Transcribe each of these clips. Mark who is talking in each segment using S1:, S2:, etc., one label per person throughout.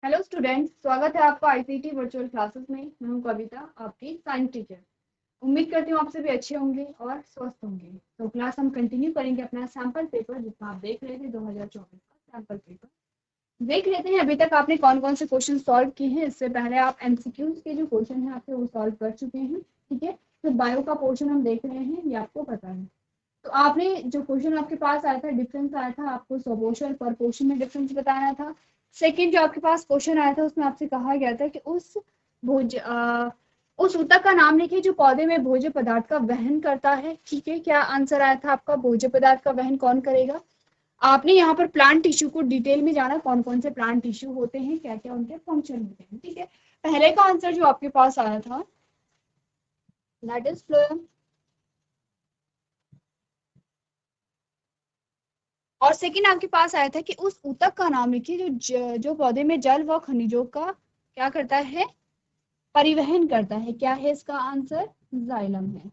S1: Hello students, स्वागत है आपका आईसीटी वर्चुअल क्लासेस में। मैं हूं कविता, आपकी साइंस टीचर। उम्मीद करती हूँ आप सभी अच्छे होंगे और स्वस्थ होंगे। तो क्लास हम कंटिन्यू करेंगे अपना सैंपल पेपर, जिसमें आप देख रहे थे 2024 का सैंपल पेपर। देख लेते हैं अभी तक आपने कौन कौन से क्वेश्चन सॉल्व किए हैं। इससे पहले आप एमसीक्यूज के जो क्वेश्चन है आपके वो सॉल्व कर चुके हैं, ठीक है। तो बायो का पोर्शन हम देख रहे हैं, ये आपको पता है। तो आपने जो क्वेश्चन आपके पास आया था, डिफरेंस आया था, आपको सपोर्शन पर पोर्शन में डिफरेंस बताना था। सेकंड जो आपके पास क्वेश्चन आया था उसमें आपसे कहा गया था कि भोज उस ऊतक का नाम लिखिए जो पौधे में भोज्य पदार्थ का वहन करता है, ठीक है। क्या आंसर आया था आपका? भोज्य पदार्थ का वहन कौन करेगा? आपने यहाँ पर प्लांट टिश्यू को डिटेल में जाना, कौन कौन से प्लांट टिश्यू होते हैं, क्या क्या उनके फंक्शन होते हैं, ठीक है। पहले का आंसर जो आपके पास आया था दैट इज फ्लोएम। और सेकंड आपके पास आया था कि उस ऊतक का नाम लिखिए जो पौधे में जल व खनिजों का क्या करता है, परिवहन करता है। क्या है इसका आंसर? जाइलम है।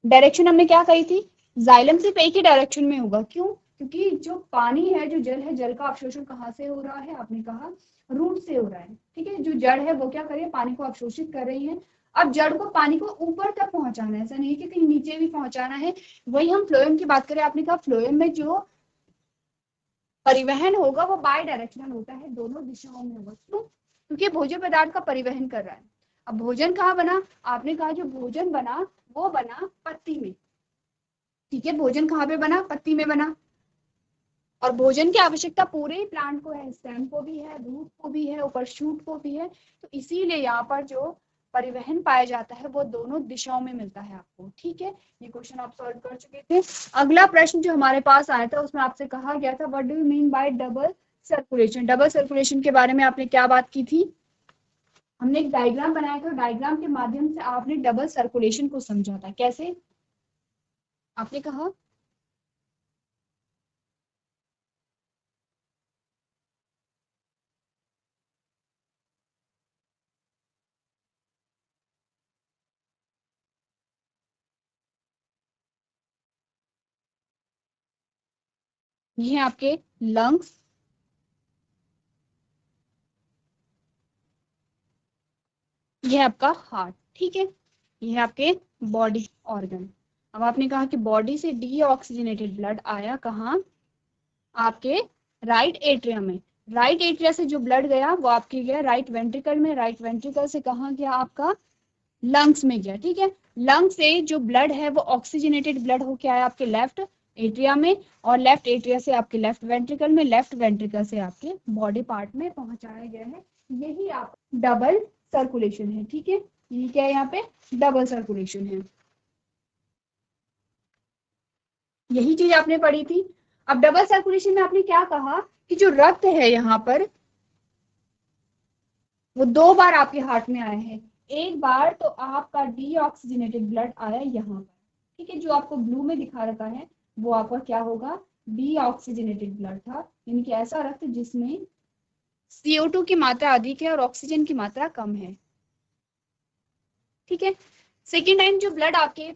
S1: डायरेक्शन हमने क्या कही थी? जाइलम सिर्फ एक ही डायरेक्शन में होगा। क्यों? क्योंकि जो पानी है, जो जल है, जल का अवशोषण कहाँ से हो रहा है? आपने कहा रूट से हो रहा है, ठीक है। जो जड़ है वो क्या कर रही है? पानी को अवशोषित कर रही है। अब जड़ को पानी को ऊपर तक पहुंचाना है, ऐसा नहीं कि कहीं नीचे भी पहुंचाना है। वही हम फ्लोएम की बात करें, आपने कहा फ्लोएम में जो परिवहन होगा वो बाय डायरेक्शनल होता है, दोनों दिशाओं में होगा। क्यों? क्योंकि भोज्य पदार्थ का परिवहन कर रहा है। अब भोजन कहाँ बना? आपने कहा जो भोजन बना वो बना पत्ती में, ठीक है। भोजन कहाँ पे बना? पत्ती में बना। और भोजन की आवश्यकता पूरे प्लांट को है, स्टेम को भी है, रूट को भी है, ऊपर शूट को भी है। तो इसीलिए यहाँ पर जो परिवहन पाया जाता है वो दोनों दिशाओं में मिलता है आपको, ठीक है। ये क्वेश्चन आप सॉल्व कर चुके थे। अगला प्रश्न जो हमारे पास आया था उसमें आपसे कहा गया था what do you mean by double circulation. Double circulation के बारे में आपने क्या बात की थी? हमने एक डायग्राम बनाया था, डायग्राम के माध्यम से आपने डबल सर्कुलेशन को समझा था। कैसे? आपने कहा ये है आपके लंग्स, ये है आपका हार्ट, ठीक है। ये है आपके बॉडी ऑर्गन। अब आपने कहा कि बॉडी से डीऑक्सीजनेटेड ब्लड आया कहाँ? आपके राइट एट्रिया में। राइट एट्रिया से जो ब्लड गया वो आपके गया राइट वेंट्रिकल में। राइट वेंट्रिकल से कहाँ गया? आपका लंग्स में गया, ठीक है। लंग से जो ब्लड है वो ऑक्सीजनेटेड ब्लड होके आया आपके लेफ्ट एट्रिया में, और लेफ्ट एट्रिया से आपके लेफ्ट वेंट्रिकल में, लेफ्ट वेंट्रिकल से आपके बॉडी पार्ट में पहुंचाया गया है। यही आप डबल सर्कुलेशन है, ठीक है। ये क्या है? यहाँ पे डबल सर्कुलेशन है। यही चीज आपने पढ़ी थी। अब डबल सर्कुलेशन में आपने क्या कहा कि जो रक्त है यहाँ पर वो दो बार आपके हार्ट में आया है। एक बार तो आपका डीऑक्सीजनेटेड ब्लड आया यहाँ पर, ठीक है। जो आपको ब्लू में दिखा रखा है वो आपका क्या होगा? डीऑक्सीजनेटेड ब्लड था, यानी कि ऐसा रक्त जिसमें CO2 की मात्रा अधिक है और ऑक्सीजन की मात्रा कम है, ठीक है। सेकेंड टाइम जो ब्लड आपके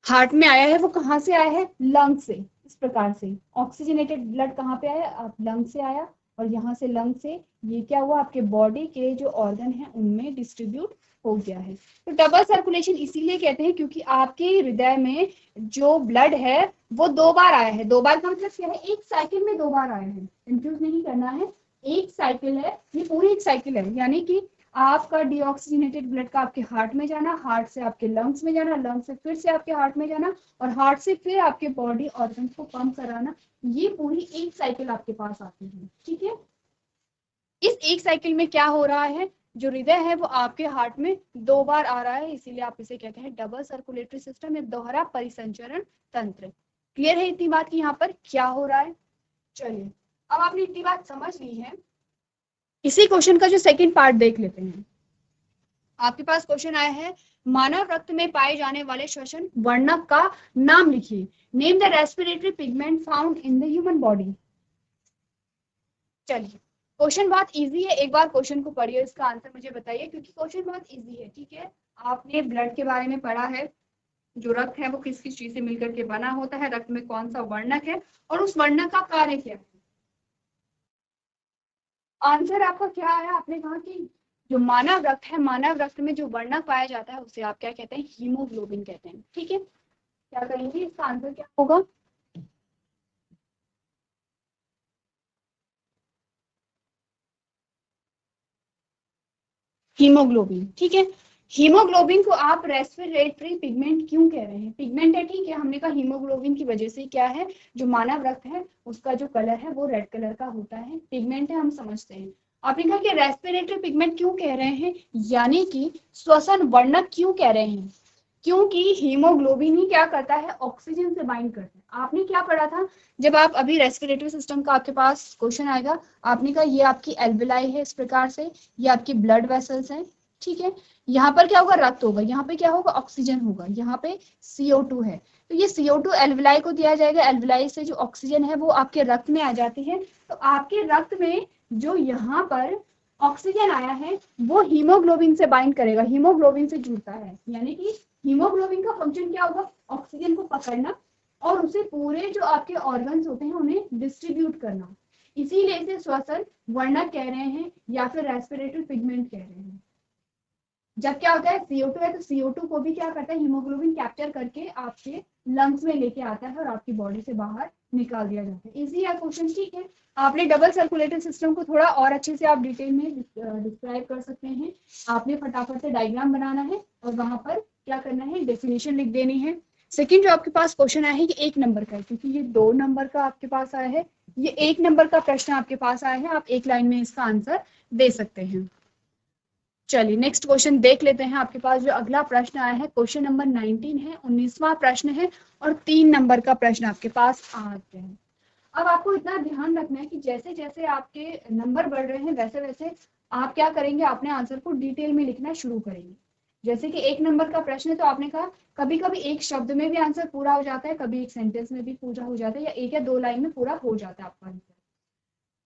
S1: हार्ट में आया है वो कहाँ से आया है? लंग से। इस प्रकार से ऑक्सीजनेटेड ब्लड कहाँ पे आया? आप लंग से आया, और यहाँ से लंग से ये क्या हुआ? आपके बॉडी के जो ऑर्गन है उनमें डिस्ट्रीब्यूट हो गया है। तो डबल सर्कुलेशन इसीलिए कहते हैं क्योंकि आपके हृदय में जो ब्लड है वो दो बार आया है। दो बार का मतलब क्या है? एक साइकिल में दो बार आया है, कंफ्यूज नहीं करना है। एक साइकिल है, ये पूरी एक साइकिल है, यानी कि आपका डीऑक्सीजनेटेड ब्लड का आपके हार्ट में जाना, हार्ट से आपके लंग्स में जाना, लंग्स से फिर से आपके हार्ट में जाना, और हार्ट से फिर आपके बॉडी ऑर्गन को पंप कराना। ये पूरी एक साइकिल आपके पास आती है, ठीक है। इस एक साइकिल में क्या हो रहा है? जो हृदय है वो आपके हार्ट में दो बार आ रहा है, इसीलिए आप इसे कहते हैं डबल सर्कुलेटरी सिस्टम या दोहरा परिसंचरण तंत्र। क्लियर है इतनी बात की यहाँ पर क्या हो रहा है? चलिए, अब आपने इतनी बात समझ ली है, इसी क्वेश्चन का जो सेकंड पार्ट देख लेते हैं। आपके पास क्वेश्चन आया है मानव रक्त में पाए जाने वाले श्वसन वर्णक का नाम लिखिए। Name the respiratory pigment found in the human body. चलिए, क्वेश्चन बहुत इजी है, एक बार क्वेश्चन को पढ़िए, इसका आंसर मुझे बताइए, क्योंकि क्वेश्चन बहुत इजी है, ठीक है। आपने ब्लड के बारे में पढ़ा है, जो रक्त है वो किस किस चीज से मिलकर के बना होता है, रक्त में कौन सा वर्णक है और उस वर्णक का कार्य क्या है। आंसर आपका क्या है? आपने कहा कि जो मानव रक्त है, मानव रक्त में जो वर्णक पाया जाता है उसे आप क्या कहते हैं? हीमोग्लोबिन कहते हैं। ठीक है, क्या करेंगे? इसका आंसर क्या होगा? हीमोग्लोबिन। ठीक है, हीमोग्लोबिन को आप रेस्पिरेटरी पिगमेंट क्यों कह रहे हैं? पिगमेंट है, ठीक है, हमने कहा हीमोग्लोबिन की वजह से क्या है, जो मानव रक्त है उसका जो कलर है वो रेड कलर का होता है। पिगमेंट है, हम समझते हैं। आपने कहा कि रेस्पिरेटरी पिगमेंट क्यों कह रहे हैं, यानी कि श्वसन वर्णक क्यों कह रहे हैं? क्योंकि हीमोग्लोबिन ही क्या करता है? ऑक्सीजन से बाइंड करता है। आपने क्या पढ़ा था जब आप अभी रेस्पिरेटरी सिस्टम का आपके पास क्वेश्चन आएगा, आपने कहा ये आपकी एल्वेलाई है, इस प्रकार से ये आपकी ब्लड वेसल्स हैं। ठीक है, यहाँ पर क्या होगा? रक्त होगा, यहाँ पे क्या होगा? ऑक्सीजन होगा, यहाँ पे CO2 है। तो ये CO2 एल्वेलाई को दिया जाएगा, एल्वेलाई से जो ऑक्सीजन है वो आपके रक्त में आ जाती है। तो आपके रक्त में जो यहाँ पर ऑक्सीजन आया है वो हीमोग्लोबिन से बाइंड करेगा, हीमोग्लोबिन से जुड़ता है। यानी कि हीमोग्लोबिन का फंक्शन क्या होगा? ऑक्सीजन को पकड़ना और उसे पूरे जो आपके ऑर्गन्स होते हैं उन्हें डिस्ट्रीब्यूट करना। इसीलिए इसे श्वसन वर्णक कह रहे हैं या फिर रेस्पिरेटरी पिगमेंट कह रहे हैं। जब क्या होता है? CO2 है तो CO2 को भी क्या करता है? हीमोग्लोबिन कैप्चर करके आपके लंग्स में लेके आता है और आपकी बॉडी से बाहर निकाल दिया जाता है। इजी है क्वेश्चन। ठीक है, आपने डबल सर्कुलेटरी सिस्टम को थोड़ा और अच्छे से आप डिटेल में डिस्क्राइब कर सकते हैं। आपने फटाफट से डायग्राम बनाना है और वहां पर क्या करना है? डेफिनेशन लिख देनी है। सेकेंड जो आपके पास क्वेश्चन आया है ये 1 नंबर का है, क्योंकि ये 2 नंबर का आपके पास आया है, ये 1 नंबर का प्रश्न आपके पास आया है। आप एक लाइन में इसका आंसर दे सकते हैं। चलिए नेक्स्ट क्वेश्चन देख लेते हैं। आपके पास जो अगला प्रश्न आया है क्वेश्चन नंबर 19 है, 19वां प्रश्न है और 3 नंबर का प्रश्न आपके पास आ गया है। अब आपको इतना ध्यान रखना है कि जैसे जैसे आपके नंबर बढ़ रहे हैं वैसे वैसे आप क्या करेंगे? अपने आंसर को डिटेल में लिखना शुरू करेंगे। जैसे कि 1 नंबर का प्रश्न है तो आपने कहा कभी कभी एक शब्द में भी आंसर पूरा हो जाता है, कभी एक सेंटेंस में भी पूरा हो जाता है, या 1 या 2 लाइन में पूरा हो जाता है आपका आंसर।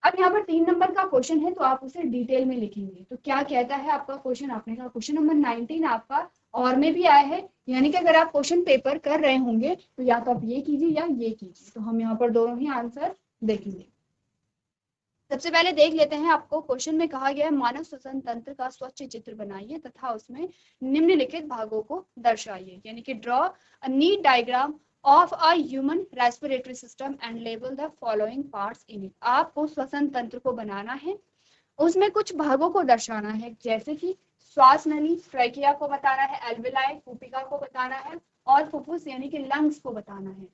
S1: अब यहाँ पर 3 नंबर का क्वेश्चन है तो आप उसे डिटेल में लिखेंगे। तो क्या कहता है आपका क्वेश्चन? आपने कहा क्वेश्चन नंबर 19 आपका और में भी आया है, यानी कि अगर आप क्वेश्चन पेपर कर रहे होंगे तो या तो आप ये कीजिए या ये कीजिए। तो हम यहाँ पर दोनों ही आंसर देखेंगे। सबसे पहले देख लेते हैं, आपको क्वेश्चन में कहा गया है मानव श्वसन तंत्र का स्वच्छ चित्र बनाइए तथा उसमें निम्नलिखित भागों को दर्शाइए, यानी कि draw a neat diagram of a human respiratory system and label the following parts in it. आपको श्वसन तंत्र को बनाना है, उसमें कुछ भागों को दर्शाना है, जैसे कि श्वास नली ट्रैकिया को बताना है, एल्वेलाई पुपिका को बताना है और फुफ्फुस यानी कि लंग्स को बताना है।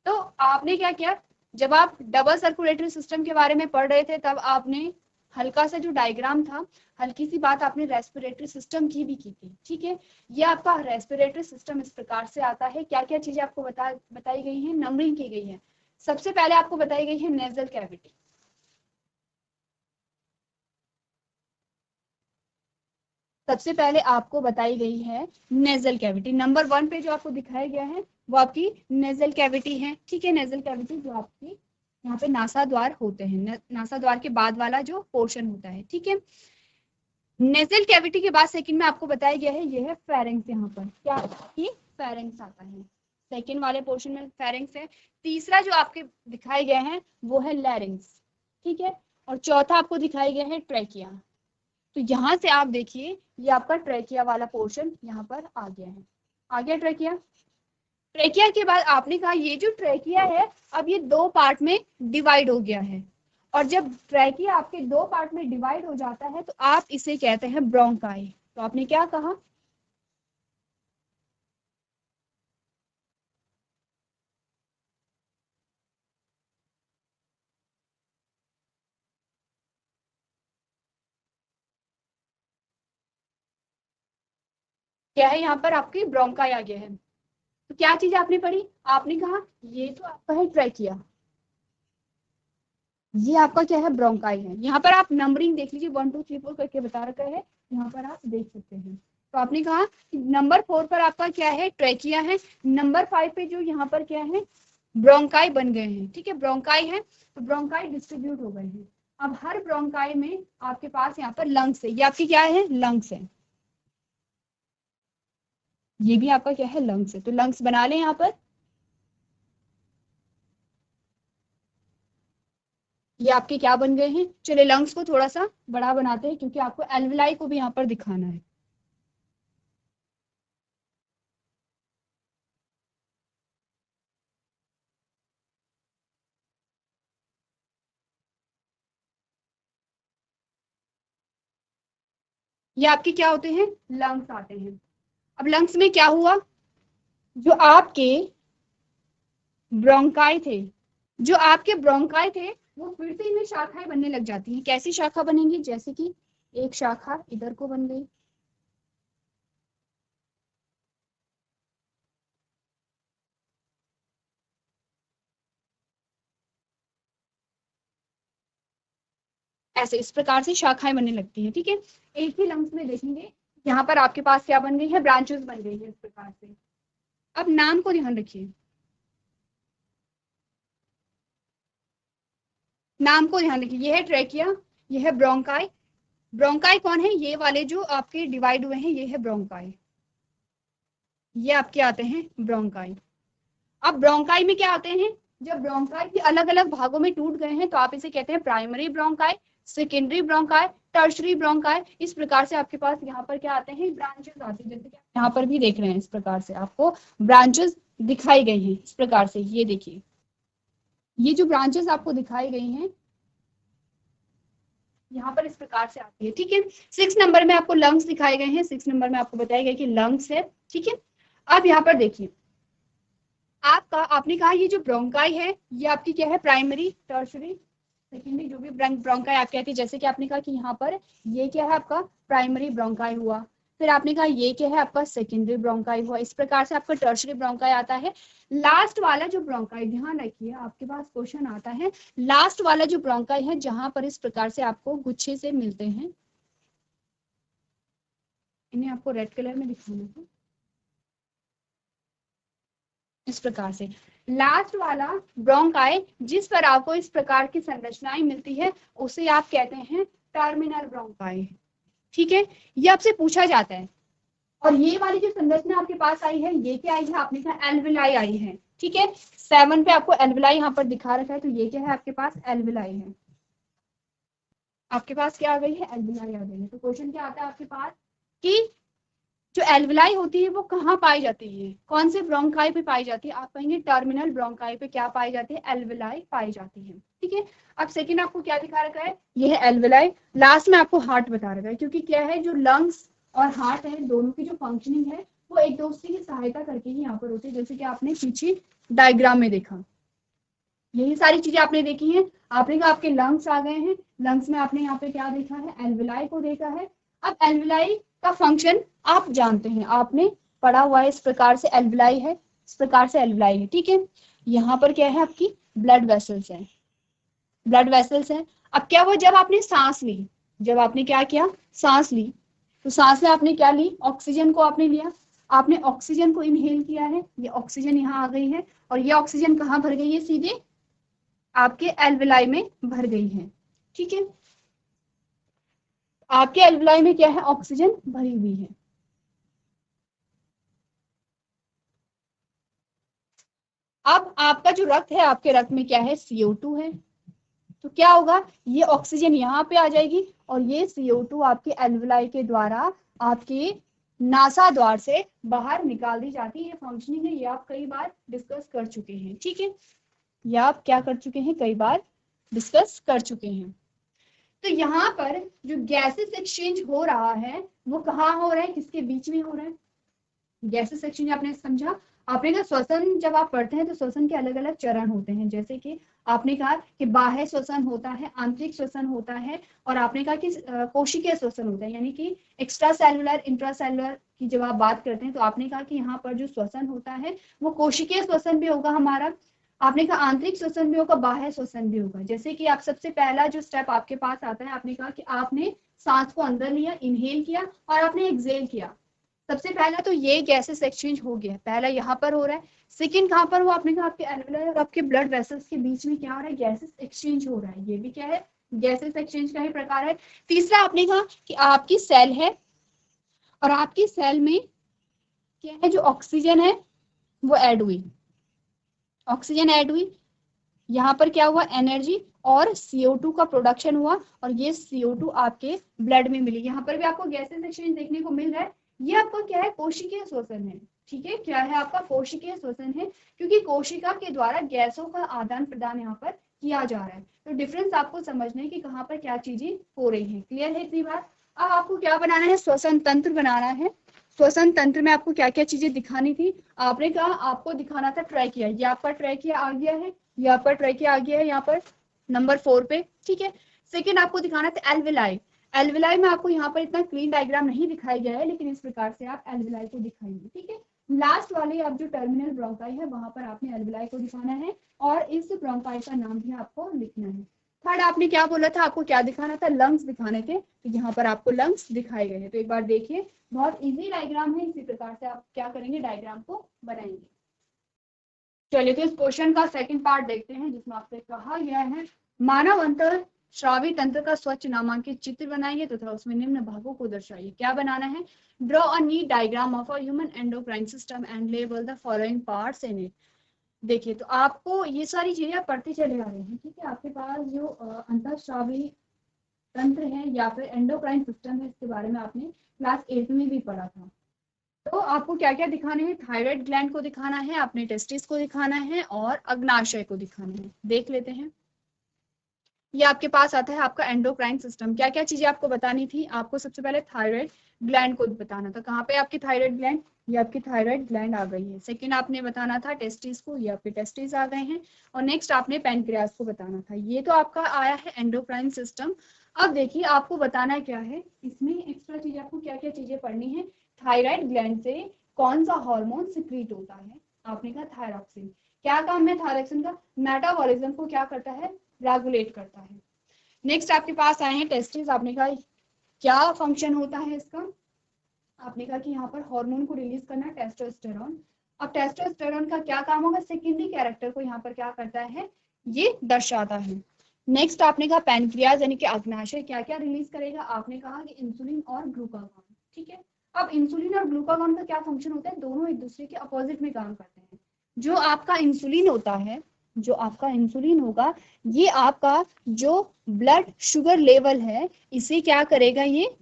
S1: तो आपने क्या किया? जब आप डबल सर्कुलेटरी सिस्टम के बारे में पढ़ रहे थे तब आपने हल्का सा जो डायग्राम था, हल्की सी बात आपने रेस्पिरेटरी सिस्टम की भी की थी। ठीक है, ये आपका रेस्पिरेटरी सिस्टम इस प्रकार से आता है। क्या क्या चीजें आपको बताई गई है, नंबरिंग की गई है। सबसे पहले आपको बताई गई है नेजल कैविटी। सबसे पहले आपको बताई गई है नेजल कैविटी। नंबर 1 पे जो आपको दिखाया गया है वो आपकी नेजल कैविटी है। ठीक है, नेजल कैविटी जो आपकी यहाँ पे नासा द्वार होते हैं, नासा द्वार के बाद वाला जो पोर्शन होता है। ठीक है, नेजल कैविटी के बाद सेकंड में आपको बताया गया है ये है फेरेंक्स। यहाँ पर क्या कि फेरेंक्स आता है, सेकंड वाले पोर्शन में फेरेंक्स है। तीसरा जो आपके दिखाए गए हैं वो है लैरिंग्स। ठीक है, और चौथा आपको दिखाया गया है ट्रैकिया। तो यहाँ से आप देखिए ये आपका ट्रैकिया वाला पोर्शन यहाँ पर आ गया है। आ गया ट्रैकिया। ट्रैकिया के बाद आपने कहा ये जो ट्रैकिया है अब ये 2 पार्ट में डिवाइड हो गया है, और जब ट्रैकिया आपके 2 पार्ट में डिवाइड हो जाता है तो आप इसे कहते हैं ब्रोंकाई। तो आपने क्या कहा? क्या है? यहाँ पर आपकी ब्रोंकाई आ गया है। तो क्या चीज आपने पढ़ी? आपने कहा ये तो आपका है ट्रैकिया, ये आपका क्या है? ब्रोंकाई है। यहाँ पर आप नंबरिंग देख लीजिए, 1 2 3 4 करके बता रखा है, यहाँ पर आप देख सकते हैं। तो आपने कहा नंबर 4 पर आपका क्या है? ट्रैकिया है। नंबर 5 पे जो यहाँ पर क्या है? ब्रोंकाई बन गए हैं। ठीक है, ब्रोंकाई है तो ब्रोंकाई डिस्ट्रीब्यूट हो गए हैं। अब हर ब्रोंकाई में आपके पास यहाँ पर लंग्स है, ये आपकी क्या है? लंग्स है। ये भी आपका क्या है? लंग्स है। तो लंग्स बना लें यहाँ पर। ये आपके क्या बन गए हैं। चलिए लंग्स को थोड़ा सा बड़ा बनाते हैं क्योंकि आपको एल्वलाई को भी यहाँ पर दिखाना है। ये आपके क्या होते हैं, लंग्स आते हैं। अब लंग्स में क्या हुआ, जो आपके ब्रोंकाई थे, जो आपके ब्रोंकाई थे वो फिर से इनमें शाखाएं बनने लग जाती हैं। कैसी शाखा बनेंगी, जैसे कि एक शाखा इधर को बन गई, ऐसे इस प्रकार से शाखाएं बनने लगती हैं। ठीक है, एक ही लंग्स में देखेंगे यहाँ पर आपके पास क्या बन गई है, ब्रांचेस बन गई है इस प्रकार से। अब नाम को ध्यान रखिए, नाम को ध्यान रखिए, ये है ट्रेकिया, ये है ब्रोंकाई। ब्रोंकाई कौन है, ये वाले जो आपके डिवाइड हुए हैं ये है ब्रोंकाई, ये आपके आते हैं ब्रोंकाई। अब ब्रोंकाई में क्या आते हैं, जब ब्रोंकाई के अलग अलग भागों में टूट गए हैं तो आप इसे कहते हैं primary bronchi, secondary bronchi, tertiary bronchi. इस प्रकार से आपके पास यहाँ पर क्या आते हैं, ब्रांचेस आते हैं, जैसे कि आप यहाँ पर भी देख रहे हैं इस प्रकार से आपको ब्रांचेस दिखाई गई हैं इस प्रकार से। ये देखिए, ये जो ब्रांचेस आपको दिखाई गई हैं यहाँ पर इस प्रकार से आती है। ठीक है, 6 नंबर में आपको लंग्स दिखाए गए हैं, 6 नंबर में आपको बताया गया कि लंग्स है। ठीक है, अब यहाँ पर देखिए, आपका आपने कहा ये जो ब्रोंकाई है ये आपकी क्या है, प्राइमरी, टर्शरी, सेकेंडरी, जो भी ब्रोंकाई आप कहते हैं। जैसे कि आपने कहा कि यहाँ पर ये क्या है आपका प्राइमरी ब्रोंकाई हुआ, फिर आपने कहा ये क्या है आपका सेकेंडरी ब्रोंकाई हुआ, इस प्रकार से आपका टर्शरी ब्रोंकाई आता है। लास्ट वाला जो ब्रोंकाई, ध्यान रखिए आपके पास क्वेश्चन आता है, लास्ट वाला जो ब्रोंकाई है जहां पर इस प्रकार से आपको गुच्छे से मिलते हैं, इन्हें आपको रेड कलर में दिखाना है इस प्रकार से। लास्ट वाला ब्रोंकाई जिस पर आपको इस प्रकार की संरचनाएं मिलती है उसे आप कहते हैं टर्मिनल ब्रोंकाई। ठीक है, ये आपसे पूछा जाता है। और ये वाली जो संरचना आपके पास आई है ये क्या आई है, आपने कहा एल्विलाई आई है। ठीक है, 7 पे आपको एल्विलाई यहाँ पर दिखा रखा है, तो ये क्या है आपके पास एल्विलाई है, आपके पास क्या आ गई है, एल्विलाई आ गई है। तो क्वेश्चन क्या आता है आपके पास कि जो एल्विलाई होती है वो कहाँ पाई जाती है, कौन से ब्रोंकाई पे पाई जाती है, आप कहेंगे टर्मिनल ब्रोंकाई पे क्या पाई जाती है, एल्विलाई पाई जाती है। ठीक है, अब सेकंड आपको क्या दिखा रखा है, ये है एल्विलाई। लास्ट में आपको हार्ट बता रखा है, क्योंकि क्या है जो लंग्स और हार्ट है दोनों की जो फंक्शनिंग है वो एक दूसरे की सहायता करके ही यहाँ पर होती है, जैसे कि आपने पीछे डायग्राम में देखा। यही सारी चीजें आपने देखी हैं। आपने कहा आपके लंग्स आ गए हैं, लंग्स में आपने यहाँ पे क्या देखा है, एल्विलाई को देखा है। अब एल्विलाई का फंक्शन आप जानते हैं, आपने पढ़ा हुआ है इस प्रकार से एल्विलाई है, इस प्रकार से एल्विलाई है। ठीक है, यहाँ पर क्या है आपकी ब्लड वेसल्स है, ब्लड वेसल्स है। अब क्या हुआ, जब आपने सांस ली, जब आपने क्या किया, सांस ली, तो सांस में आपने क्या ली, ऑक्सीजन को आपने लिया, आपने ऑक्सीजन को इनहेल किया है, ये ऑक्सीजन यहाँ आ गई है, और ये ऑक्सीजन कहाँ भर गई है, सीधे आपके एल्विलाई में भर गई है। ठीक है, आपके एल्विलाई में क्या है, ऑक्सीजन भरी हुई है। अब आपका जो रक्त है, आपके रक्त में क्या है, CO2 है, तो क्या होगा, ये ऑक्सीजन यहाँ पे आ जाएगी और ये CO2 आपके एल्विलाई के द्वारा आपके नासा द्वार से बाहर निकाल दी जाती है। ये फंक्शनिंग है, ये आप कई बार डिस्कस कर चुके हैं। ठीक है, ये आप क्या कर चुके हैं, कई बार डिस्कस कर चुके हैं। तो यहाँ पर जो गैसेस एक्सचेंज हो रहा है वो कहाँ हो रहा है, किसके बीच में हो रहा है, गैसेस एक्सचेंज आपने समझा। आपने कहा श्वसन, जब आप पढ़ते हैं तो श्वसन के अलग अलग चरण होते हैं, जैसे कि आपने कहा कि बाह्य श्वसन होता है, आंतरिक श्वसन होता है, और आपने कहा कि कोशिकीय श्वसन होता है, यानी कि एक्स्ट्रा सेलुलर, इंट्रासेलुलर की जब आप बात करते हैं तो आपने कहा कि यहाँ पर जो श्वसन होता है वो कोशिकीय श्वसन भी होगा हमारा, आपने कहा आंतरिक श्वसन भी होगा, बाह्य श्वसन भी होगा। जैसे कि आप सबसे पहला जो स्टेप आपके पास आता है, आपने कहा कि आपने सांस को अंदर लिया, इनहेल किया, और आपने एक्सहेल किया। सबसे पहला तो ये गैसेस एक्सचेंज हो गया, पहला यहाँ पर हो रहा है। सेकंड कहाँ पर हुआ, आपने कहा आपके एल्वियोलाई और आपके ब्लड वेसल्स के बीच में क्या हो रहा है, गैसेस एक्सचेंज हो रहा है, ये भी क्या है, गैसेस एक्सचेंज का ही प्रकार है। तीसरा आपने कहा कि आपकी सेल है और आपकी सेल में क्या है, जो ऑक्सीजन है वो ऐड हुई, ऑक्सीजन ऐड हुई, यहाँ पर क्या हुआ, एनर्जी, और CO2 का प्रोडक्शन हुआ और ये CO2 आपके ब्लड में मिली। यहाँ पर भी आपको गैसेस एक्सचेंज देखने को मिल रहा है। ये आपका क्या है, कोशिकीय श्वसन है। ठीक है, क्या है आपका, कोशिकीय श्वसन है, क्योंकि कोशिका के द्वारा गैसों का आदान प्रदान यहाँ पर किया जा रहा है। तो डिफरेंस आपको समझना है कि कहाँ पर क्या चीजें हो रही है। क्लियर है इतनी बात? अब आपको क्या बनाना है, श्वसन तंत्र बनाना है। श्वसन तंत्र में आपको क्या क्या चीजें दिखानी थी, आपने कहा आपको दिखाना था ट्रैकिया। ये आपका ट्रैकिया आ गया है, ये आपका ट्रैकिया आ गया है यहाँ पर नंबर 4 पे। ठीक है, सेकेंड आपको दिखाना था एल्वेलाई। एल्वेलाई में आपको यहाँ पर इतना क्लीन डायग्राम नहीं दिखाया गया है, लेकिन इस प्रकार से आप एल्वेलाई को दिखाएंगे। ठीक है, लास्ट वाले आप जो टर्मिनल ब्रोंकाई है वहां पर आपने एल्वेलाई को दिखाना है और इस ब्रोंकाई का नाम भी आपको लिखना है। थर्ड आपने क्या बोला था, आपको क्या दिखाना था, लंग्स दिखाने थे, तो यहाँ पर आपको लंग्स दिखाए गए हैं। तो एक बार देखिए, बहुत इजी डायग्राम है, इसी प्रकार से आप क्या करेंगे, डायग्राम को बनाएंगे। चलिए, तो इस क्वेश्चन का सेकंड पार्ट देखते हैं, जिसमें आपसे कहा गया है मानव अंतर श्रावी तंत्र का स्वच्छ नामांकित चित्र बनाइए तथा उसमें निम्न भागों को दर्शाइए। क्या बनाना है, draw a neat diagram of a human endocrine system and label the following parts in it. देखिए, तो आपको ये सारी चीजें आप पढ़ते चले आ रहे हैं। ठीक है, आपके पास जो अंतःस्रावी तंत्र है या फिर एंडोक्राइन सिस्टम है, इसके बारे में आपने क्लास 8 में भी पढ़ा था। तो आपको क्या क्या दिखाने हैं, थायराइड ग्लैंड को दिखाना है, अपने टेस्टिस को दिखाना है और अग्नाशय को दिखाना है। देख लेते हैं, ये आपके पास आता है आपका एंडोक्राइन सिस्टम। क्या क्या चीजें आपको बतानी थी, आपको सबसे पहले थायराइड ग्लैंड को बताना था। कहाँ पे आपकी थायराइड ग्लैंड, ये आपकी थायराइड ग्लैंड आ गई है। सेकंड आपने बताना था टेस्टिस को, ये आपके टेस्टिस आ गए हैं। और नेक्स्ट आपने पैनक्रियास को बताना था। ये तो आपका आया है एंडोक्राइन सिस्टम। अब देखिए, आपको बताना क्या है, इसमें एक्स्ट्रा चीज आपको क्या क्या चीजें पढ़नी है। थायराइड ग्लैंड से कौन सा हार्मोन सिक्रीट होता है, आपने कहा थायरॉक्सिन। क्या काम है थायरॉक्सिन का, मेटाबॉलिज्म को क्या करता है, रेगुलेट करता है। नेक्स्ट आपके पास आए हैं टेस्टिस, आपने कहा क्या फंक्शन होता है इसका, आपने कहा कि यहाँ पर हार्मोन को रिलीज करना है, टेस्टोस्टेरोन। अब टेस्टोस्टेरोन का क्या काम होगा, सेकेंडरी कैरेक्टर को यहाँ पर क्या करता है, ये दर्शाता है। नेक्स्ट आपने कहा पैनक्रियाज यानी कि अग्नाशय क्या क्या रिलीज करेगा, आपने कहा कि इंसुलिन और ग्लूकागॉन। ठीक है, अब इंसुलिन और ग्लूकागॉन का क्या फंक्शन होता है, दोनों एक दूसरे के अपोजिट में काम करते हैं। जो आपका इंसुलिन होता है, जो आपका इंसुलिन होगा, ये आपका जो ब्लड शुगर लेवल है इसे क्या करेगा, ये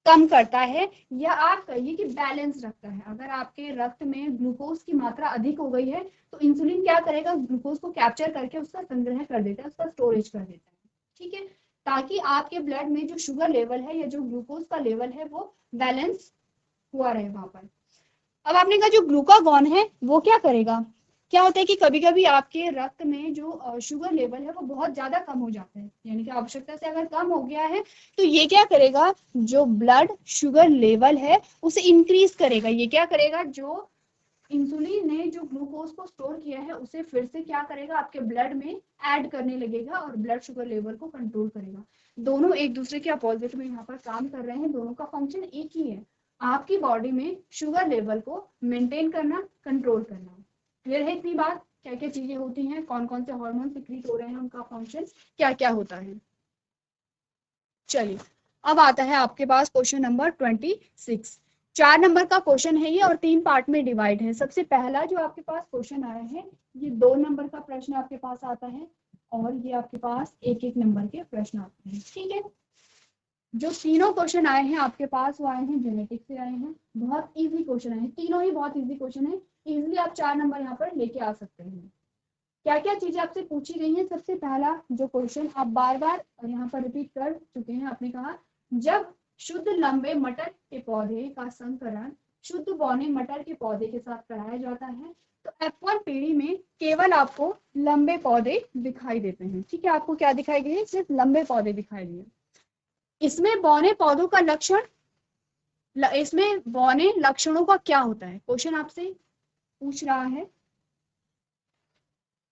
S1: कम करता है, या आप कहिए कि बैलेंस रखता है। अगर आपके रक्त में ग्लूकोज की मात्रा अधिक हो गई है तो इंसुलिन क्या करेगा, ग्लूकोज को कैप्चर करके उसका संग्रह कर देता है, उसका स्टोरेज कर देता है। ठीक है, ताकि आपके ब्लड में जो शुगर लेवल है या जो ग्लूकोज का लेवल है वो बैलेंस हुआ रहे वहां पर। अब आपने कहा जो ग्लूकागॉन है वो क्या करेगा, क्या होता है कि कभी कभी आपके रक्त में जो शुगर लेवल है वो बहुत ज्यादा कम हो जाता है, यानी कि आवश्यकता से अगर कम हो गया है तो ये क्या करेगा, जो ब्लड शुगर लेवल है उसे इंक्रीज करेगा। ये क्या करेगा, जो इंसुलिन ने जो ग्लूकोज को स्टोर किया है उसे फिर से क्या करेगा, आपके ब्लड में ऐड करने लगेगा और ब्लड शुगर लेवल को कंट्रोल करेगा। दोनों एक दूसरे के अपोजिट में यहाँ पर काम कर रहे हैं, दोनों का फंक्शन एक ही है, आपकी बॉडी में शुगर लेवल को मेंटेन करना, कंट्रोल करना। क्लियर है इतनी बात, क्या क्या चीजें होती हैं, कौन कौन से हार्मोन सिक्रीट हो रहे हैं, उनका फंक्शन क्या क्या होता है। चलिए, अब आता है आपके पास क्वेश्चन नंबर 26। 4 नंबर का क्वेश्चन है ये और 3 पार्ट में डिवाइड है। सबसे पहला जो आपके पास क्वेश्चन आया है, ये 2 नंबर का प्रश्न आपके पास आता है और ये आपके पास 1-1 नंबर के प्रश्न आते हैं। ठीक है, जो तीनों क्वेश्चन आए हैं आपके पास वो आए हैं जेनेटिक्स से आए हैं, बहुत इजी क्वेश्चन आए हैं, तीनों ही बहुत इजी क्वेश्चन है। इजिली आप 4 नंबर यहाँ पर लेके आ सकते हैं। क्या क्या चीजें आपसे पूछी गई हैं, सबसे पहला जो क्वेश्चन आप बार बार यहाँ पर रिपीट कर चुके हैं, आपने कहा जब शुद्ध लंबे मटर के पौधे का संकरण शुद्ध बौने मटर के पौधे के साथ कराया जाता है तो F1 पीढ़ी में केवल आपको लंबे पौधे दिखाई देते हैं। ठीक है, आपको क्या दिखाई दिए, सिर्फ लंबे पौधे दिखाई दिए। इसमें बौने पौधों का लक्षण, इसमें बौने लक्षणों का क्या होता है, क्वेश्चन आपसे पूछ रहा है।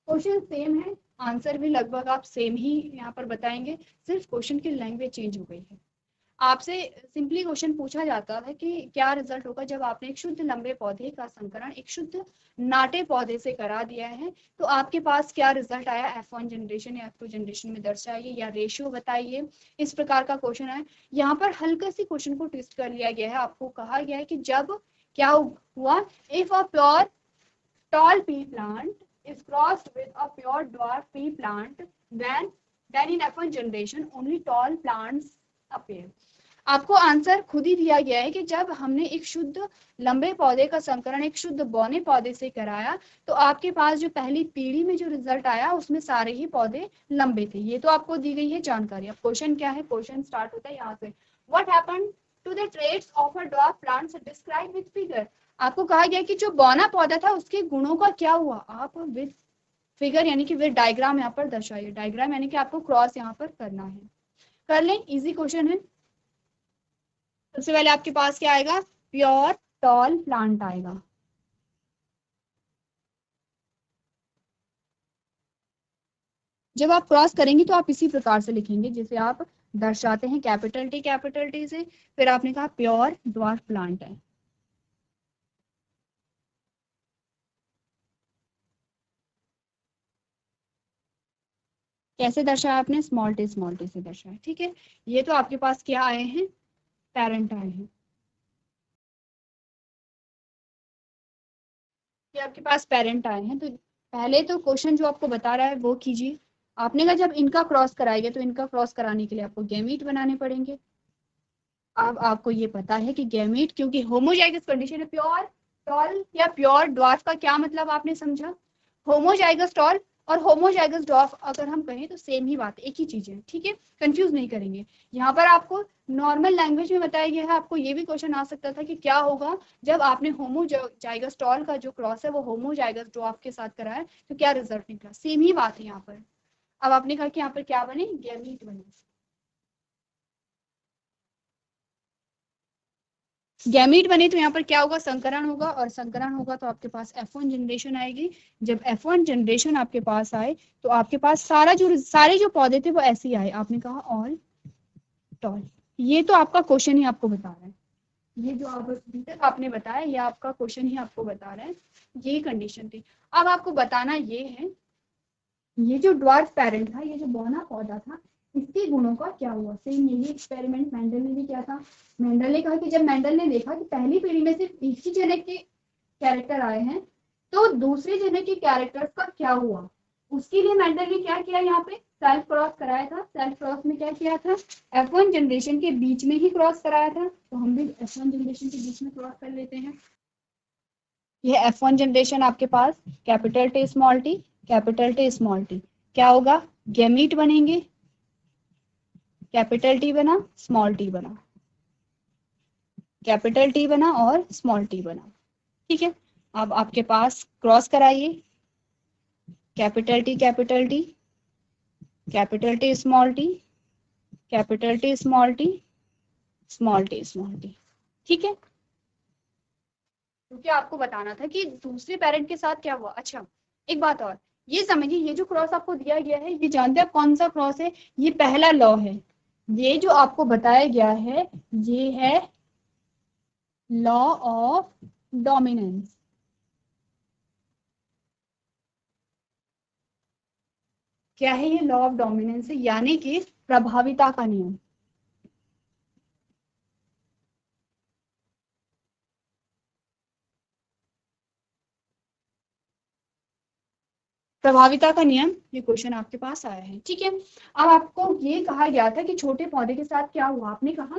S1: क्वेश्चन सेम है, आंसर भी लगभग आप सेम ही यहाँ पर बताएंगे, सिर्फ क्वेश्चन की लैंग्वेज चेंज हो गई है। आपसे सिंपली क्वेश्चन पूछा जाता है कि क्या रिजल्ट होगा जब आपने एक शुद्ध लंबे पौधे का संकरण एक शुद्ध नाटे पौधे से करा दिया है, तो आपके पास क्या रिजल्ट आया, F1 जनरेशन या F2 जनरेशन में दर्शाइए या रेशियो बताइए, इस प्रकार का क्वेश्चन है। यहाँ पर हल्के सी क्वेश्चन को ट्विस्ट कर लिया गया है, आपको कहा गया है कि जब क्या हुआ, if a pure tall pea plant is crossed with a pure dwarf pea plant, then in F1 generation only tall plants appear. आपको आंसर खुद ही दिया गया है कि जब हमने एक शुद्ध लंबे पौधे का संकरण एक शुद्ध बौने पौधे से कराया तो आपके पास जो पहली पीढ़ी में जो रिजल्ट आया उसमें सारे ही पौधे लंबे थे। ये तो आपको दी गई है जानकारी। अब क्वेश्चन क्या है, क्वेश्चन स्टार्ट होता है यहाँ से, what happened to the traits of a dwarf plants describe with figure. आपको कहा गया कि जो बौना पौधा था उसके गुणों का क्या हुआ, आप विद फिगर यानी कि विद डायग्राम यहाँ पर दर्शाइए। डायग्राम यानी कि आपको क्रॉस यहाँ पर करना है, कर लें, इजी क्वेश्चन है। सबसे पहले आपके पास क्या आएगा, प्योर टॉल प्लांट आएगा। जब आप क्रॉस करेंगे तो आप इसी प्रकार से लिखेंगे जैसे आप दर्शाते हैं, कैपिटल टी से, फिर आपने कहा प्योर ड्वार्फ प्लांट है। कैसे दर्शाया आपने, स्मॉल टी से दर्शाया, ठीक है। ये तो आपके पास क्या आए हैं, पेरेंट आए हैं, ये आपके पास पेरेंट आए हैं। तो पहले तो क्वेश्चन जो आपको बता रहा है वो कीजिए। आपने कहा जब इनका क्रॉस कराएंगे तो इनका क्रॉस कराने के लिए आपको गैमीट बनाने पड़ेंगे। अब आपको ये पता है कि गैमीट क्योंकि होमोजाइगस कंडीशन है, प्योर टॉल या प्योर ड्वार्फ का क्या मतलब आपने समझा, होमोजाइगस टॉल और होमोजाइगस ड्वार्फ अगर हम कहें तो सेम ही बात, एक ही चीज है, ठीक है, कंफ्यूज नहीं करेंगे। यहाँ पर आपको नॉर्मल लैंग्वेज में बताया गया है। आपको ये भी क्वेश्चन आ सकता था कि क्या होगा जब आपने होमोजाइगस टॉल का जो क्रॉस है वो होमोजाइगस ड्वार्फ के साथ कराया तो क्या रिजल्ट निकला, सेम ही बात है यहाँ पर। अब आपने कहा कि यहाँ पर क्या बने, गैमीट बने। गैमीट बने तो यहाँ पर क्या होगा, संकरण होगा, और संकरण होगा तो आपके पास F1 जनरेशन आएगी। जब F1 जनरेशन आपके पास आए तो आपके पास सारे जो पौधे थे वो ऐसे ही आए। आपने कहा ऑल टॉल। ये तो आपका क्वेश्चन ही आपको बता रहा है, ये जो आप अभी तक आपने बताया ये आपका क्वेश्चन ही आपको बता रहा है, यही कंडीशन थी। अब आपको बताना ये है, ये जो ड्वार्फ पेरेंट था, ये जो बौना पौधा था, इसके गुणों का क्या हुआ। सेम यही एक्सपेरिमेंट मेंडल ने भी किया था। मेंडल ने कहा कि जब मेंडल ने देखा कि पहली पीढ़ी में सिर्फ एक ही जनक के कैरेक्टर आए हैं तो दूसरे जनक के कैरेक्टर्स का क्या हुआ, उसके लिए मेंडल ने क्या किया, यहाँ पे सेल्फ क्रॉस कराया था। सेल्फ क्रॉस में क्या किया था, F1 जनरेशन के बीच में ही क्रॉस कराया था। तो हम भी F1 जनरेशन के बीच में क्रॉस कर लेते हैं। ये F1 जनरेशन आपके पास capital T small T, capital T small T, क्या होगा, गैमीट बनेंगे, कैपिटल टी बना, स्मॉल टी बना, कैपिटल टी बना और स्मॉल टी बना, ठीक है। अब आपके पास क्रॉस कराइए, capital T capital T, capital T small T, capital T small T, small T small T, ठीक है। क्योंकि आपको बताना था कि दूसरे पेरेंट के साथ क्या हुआ। अच्छा एक बात और, ये समझिए, ये जो क्रॉस आपको दिया गया है ये जानते हैं आप कौन सा क्रॉस है, ये पहला लॉ है। ये जो आपको बताया गया है ये है लॉ ऑफ डोमिनेंस। क्या है ये, लॉ ऑफ डोमिनेंस है, यानी कि प्रभाविता का नियम। प्रभाविता का नियम, ये क्वेश्चन आपके पास आया है, ठीक है। अब आपको ये कहा गया था कि छोटे पौधे के साथ क्या हुआ, आपने कहा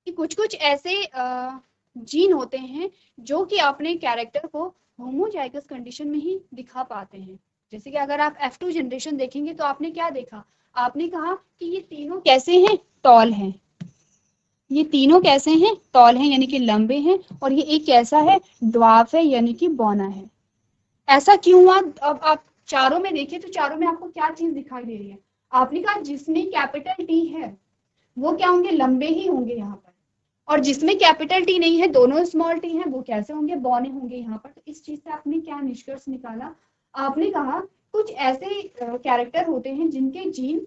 S1: कि कुछ कुछ ऐसे जीन होते हैं जो कि अपने कैरेक्टर को होमोजाइगस कंडीशन में ही दिखा पाते हैं। जैसे कि अगर आप F2 जनरेशन देखेंगे तो आपने क्या देखा, आपने कहा कि ये तीनों कैसे हैं, टॉल हैं, ये तीनों कैसे हैं, टॉल हैं यानी कि लंबे हैं, और ये एक कैसा है, ड्वार्फ है यानी कि बौना है। ऐसा क्यों हुआ, अब आप चारों में देखिए तो चारों में आपको क्या चीज दिखाई दे रही है, आपने कहा जिसमें कैपिटल टी है वो क्या होंगे, लंबे ही होंगे यहाँ पर, और जिसमें कैपिटल टी नहीं है, दोनों स्मॉल टी हैं, वो कैसे होंगे, बौने होंगे यहाँ पर। तो इस चीज से आपने क्या निष्कर्ष निकाला, आपने कहा कुछ ऐसे कैरेक्टर होते हैं जिनके जीन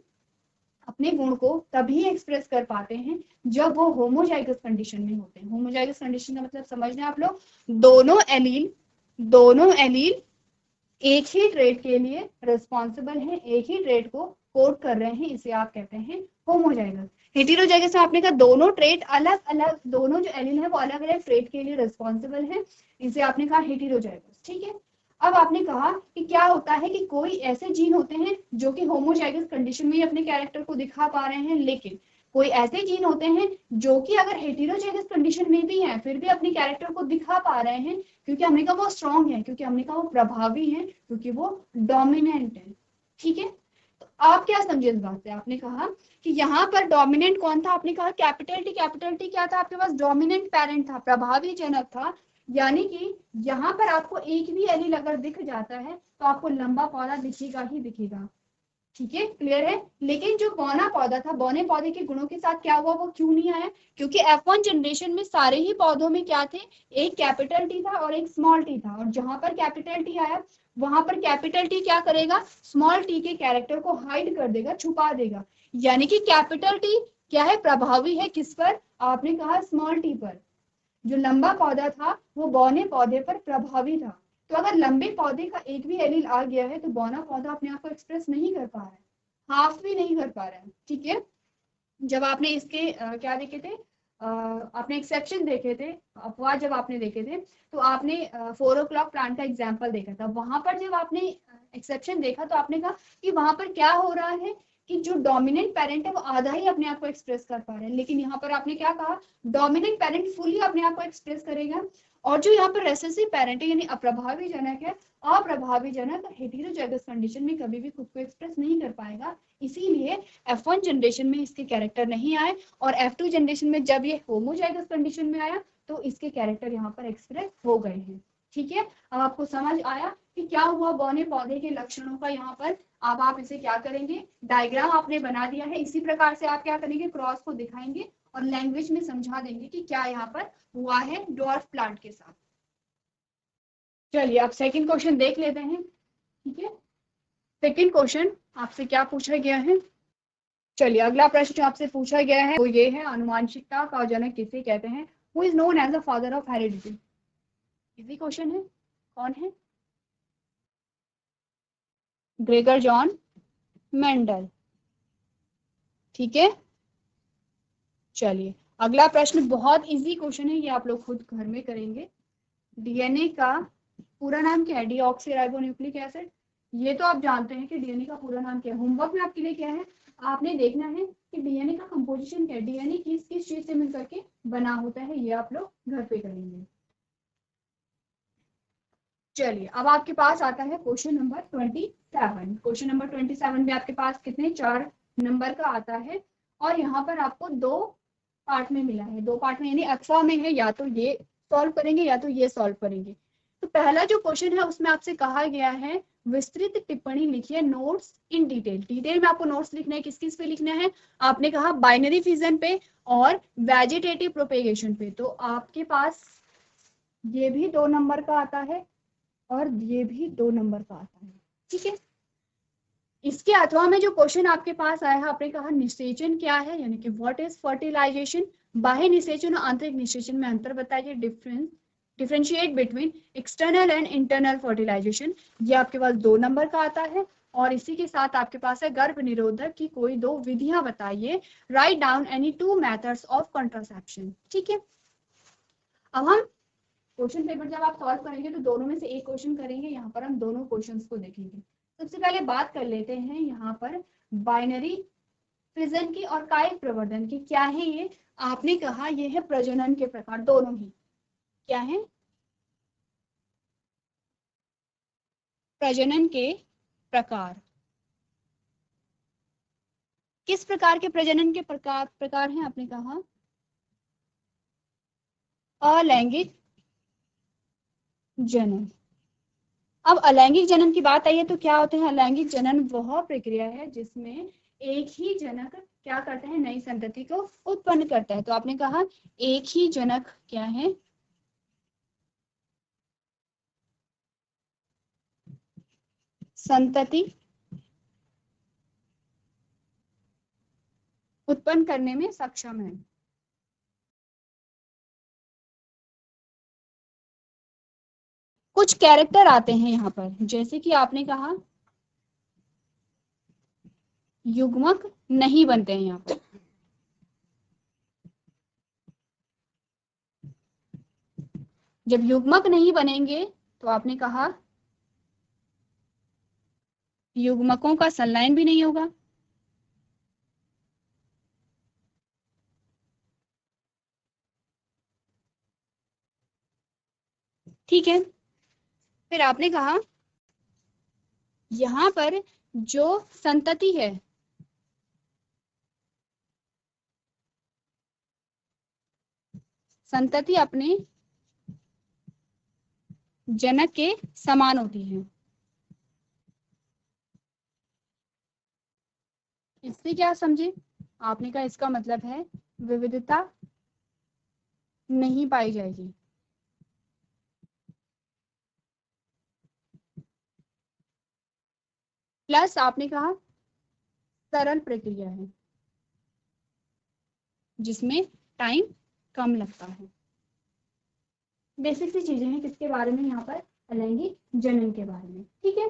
S1: अपने गुण को तभी एक्सप्रेस कर पाते हैं जब वो होमोजाइगस कंडीशन में होते हैं। होमोजाइगस कंडीशन का मतलब समझ रहे हैं आप लोग, दोनों एलील एक ही ट्रेट के लिए रिस्पॉन्सिबल है, एक ही ट्रेट को कोड कर रहे हैं, इसे आप कहते हैं होमोजाइगस। हेटेरोजाइगस में आपने कहा दोनों ट्रेट अलग अलग, दोनों जो एलील है वो अलग अलग ट्रेट के लिए रिस्पॉन्सिबल है, इसे आपने कहा हेटेरोजाइगस, ठीक है। अब आपने कहा कि क्या होता है कि कोई ऐसे जीन होते हैं जो कि होमोजाइगस कंडीशन में ही अपने कैरेक्टर को दिखा पा रहे हैं, लेकिन कोई ऐसे जीन होते हैं जो कि अगर हेटेरोजाइगस कंडीशन में भी हैं फिर भी अपने कैरेक्टर को दिखा पा रहे हैं, क्योंकि हमने कहा वो स्ट्रॉन्ग है, क्योंकि हमने कहा वो प्रभावी है, क्योंकि वो डोमिनेंट है। ठीक है, तो आप क्या समझे इस बात से? आपने कहा कि यहाँ पर डोमिनेंट कौन था? आपने कहा कैपिटल टी क्या था आपके पास? डोमिनेंट पेरेंट था, प्रभावी जनक था। यानी कि यहाँ पर आपको एक भी एलील अगर दिख जाता है तो आपको लंबा पौधा दिखेगा ही दिखेगा। ठीक है, क्लियर है। लेकिन जो बौना पौधा था, बौने पौधे के गुणों के साथ क्या हुआ, वो क्यों नहीं आया? क्योंकि F1 जनरेशन में सारे ही पौधों में क्या थे, एक कैपिटल टी था और एक स्मॉल टी था, और जहां पर कैपिटल टी आया वहां पर कैपिटल टी क्या करेगा, स्मॉल टी के कैरेक्टर को हाइड कर देगा, छुपा देगा। यानी कि कैपिटल टी क्या है, प्रभावी है किस पर? आपने कहा स्मॉल टी पर। जो लंबा पौधा था वो बौने पौधे पर प्रभावी था। तो अगर लंबे पौधे का एक भी एलील आ गया है तो बौना पौधा अपने आप को एक्सप्रेस नहीं कर पा रहा है, हाफ भी नहीं कर पा रहा है। ठीक है, जब आपने इसके क्या देखे थे, आपने एक्सेप्शन देखे थे, अपवाद जब आपने देखे थे, तो आपने 4 o'clock प्लांट का एग्जाम्पल देखा था। वहां पर जब आपने एक्सेप्शन देखा तो आपने कहा कि वहां पर क्या हो रहा है कि जो डोमिनेंट पेरेंट है वो आधा ही अपने आप को एक्सप्रेस कर पा रहे हैं, लेकिन यहाँ पर आपने क्या कहा, डोमिनेंट पेरेंट फुली अपने आप को एक्सप्रेस करेगा, और जो यहाँ पर रेसेसिव पेरेंट है यानी अप्रभावी जनक है, अप्रभावी जनक हेटेरोजाइगस कंडीशन में कभी भी खुद को एक्सप्रेस नहीं कर पाएगा। इसीलिए F1 जनरेशन में इसके कैरेक्टर नहीं आए, और F2 जनरेशन में जब ये होमोजाइगस कंडीशन में आया तो इसके कैरेक्टर यहाँ पर एक्सप्रेस हो गए हैं। ठीक है, अब आपको समझ आया कि क्या हुआ बौने पौधे के लक्षणों का यहाँ पर। अब आप इसे क्या करेंगे, डायग्राम आपने बना दिया है, इसी प्रकार से आप क्या करेंगे, क्रॉस को दिखाएंगे और लैंग्वेज में समझा देंगे कि क्या यहाँ पर हुआ है ड्वार्फ प्लांट के साथ। चलिए अब सेकंड क्वेश्चन देख लेते हैं। ठीक है, सेकंड क्वेश्चन आपसे क्या पूछा गया है। चलिए अगला प्रश्न जो आपसे पूछा गया है वो ये है, आनुवांशिकता का जनक किसे कहते हैं? Who is known as the father of heredity? Easy question है, कौन है? Gregor John Mendel. ठीक है, चलिए अगला प्रश्न बहुत इजी क्वेश्चन है, ये आप लोग खुद घर में करेंगे। डीएनए का पूरा नाम क्या है? Deoxyribonucleic acid. ये तो आप जानते हैं कि डीएनए का पूरा नाम क्या है। होमवर्क में आपके लिए क्या है, आपने देखना है कि डीएनए का कंपोजिशन क्या है, डीएनए किस किस चीज से मिलकर के बना होता है, ये आप लोग घर पे करेंगे। चलिए अब आपके पास आता है क्वेश्चन नंबर 27। क्वेश्चन नंबर 27 में आपके पास कितने, 4 नंबर का आता है, और यहाँ पर आपको 2 पार्ट में मिला है, 2 पार्ट में यानी अक्सा में है, या तो ये सॉल्व करेंगे या तो ये सॉल्व करेंगे। तो पहला जो क्वेश्चन है उसमें आपसे कहा गया है विस्तृत टिप्पणी लिखिए, नोट्स इन डिटेल। डिटेल में आपको नोट्स लिखना है, किस किस पे लिखना है? आपने कहा बाइनरी फिजन पे और वेजिटेटिव प्रोपेगेशन पे। तो आपके पास ये भी 2 नंबर का आता है और ये भी 2 नंबर का आता है। ठीक है, इसके अथवा में जो क्वेश्चन आपके पास आया है, आपने कहा निषेचन क्या है, यानी कि व्हाट इज फर्टिलाइजेशन, बाह्य निषेचन और आंतरिक निषेचन में अंतर बताइए, differentiate between external and internal fertilization. ये आपके पास 2 नंबर का आता है, और इसी के साथ आपके पास है गर्भ निरोधक की कोई 2 विधियां बताइए, write down any 2 methods of contraception. ठीक है, अब हम क्वेश्चन पेपर जब आप सॉल्व करेंगे तो दोनों में से एक क्वेश्चन करेंगे, यहाँ पर हम दोनों क्वेश्चंस को देखेंगे। सबसे पहले बात कर लेते हैं यहाँ पर बाइनरी फिजन की और कायिक प्रवर्धन की। क्या है ये? आपने कहा ये है प्रजनन के प्रकार, दोनों ही क्या है, प्रजनन के प्रकार। किस प्रकार के प्रजनन के प्रकार हैं? आपने कहा अलैंगिक जनन। अब अलैंगिक जनन की बात आई है तो क्या होते हैं अलैंगिक जनन? वह प्रक्रिया है जिसमें एक ही जनक क्या करता है, नई संतति को उत्पन्न करता है। तो आपने कहा एक ही जनक क्या है, संतति उत्पन्न करने में सक्षम है। कुछ कैरेक्टर आते हैं यहाँ पर, जैसे कि आपने कहा युग्मक नहीं बनते हैं यहाँ पर। जब युग्मक नहीं बनेंगे तो आपने कहा युग्मकों का संलयन भी नहीं होगा। ठीक है, फिर आपने कहा यहां पर जो संतति है, संतति अपने जनक के समान होती है। इससे क्या समझे? आपने कहा इसका मतलब है विविधता नहीं पाई जाएगी। प्लस आपने कहा सरल प्रक्रिया है जिसमें टाइम कम लगता है। बेसिक सी चीजें हैं किसके बारे में, यहाँ पर अलैंगिक जनन के बारे में। ठीक है,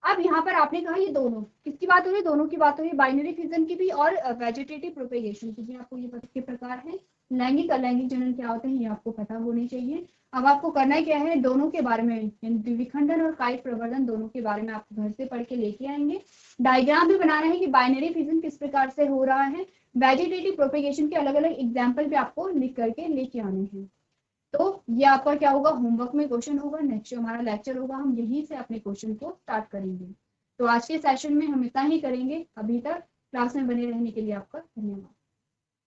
S1: अब यहाँ पर आपने कहा ये दोनों किसकी बात हो रही है, दोनों की बात हो रही है, बाइनरी फिजन की भी और वेजिटेटिव प्रोपेगेशन की भी। आपको ये पता के प्रकार है, लैंगिक अलैंगिक जनन क्या होते हैं ये आपको पता होने चाहिए। अब आपको करना क्या है, दोनों के बारे में, द्विविखंडन और कायिक प्रवर्धन दोनों के बारे में आप घर से पढ़ के लेके आएंगे। डायग्राम भी बनाना है कि बाइनरी फिजन किस प्रकार से हो रहा है, वेजिटेटिव प्रोपेगेशन के अलग अलग एग्जाम्पल भी आपको लिख करके लेके आने हैं। तो ये आपका क्या होगा, होमवर्क में क्वेश्चन होगा, नेक्स्ट जो हमारा लेक्चर होगा हम यहीं से अपने क्वेश्चन को स्टार्ट करेंगे। तो आज के सेशन में हम इतना ही करेंगे। अभी तक क्लास में बने रहने के लिए आपका धन्यवाद।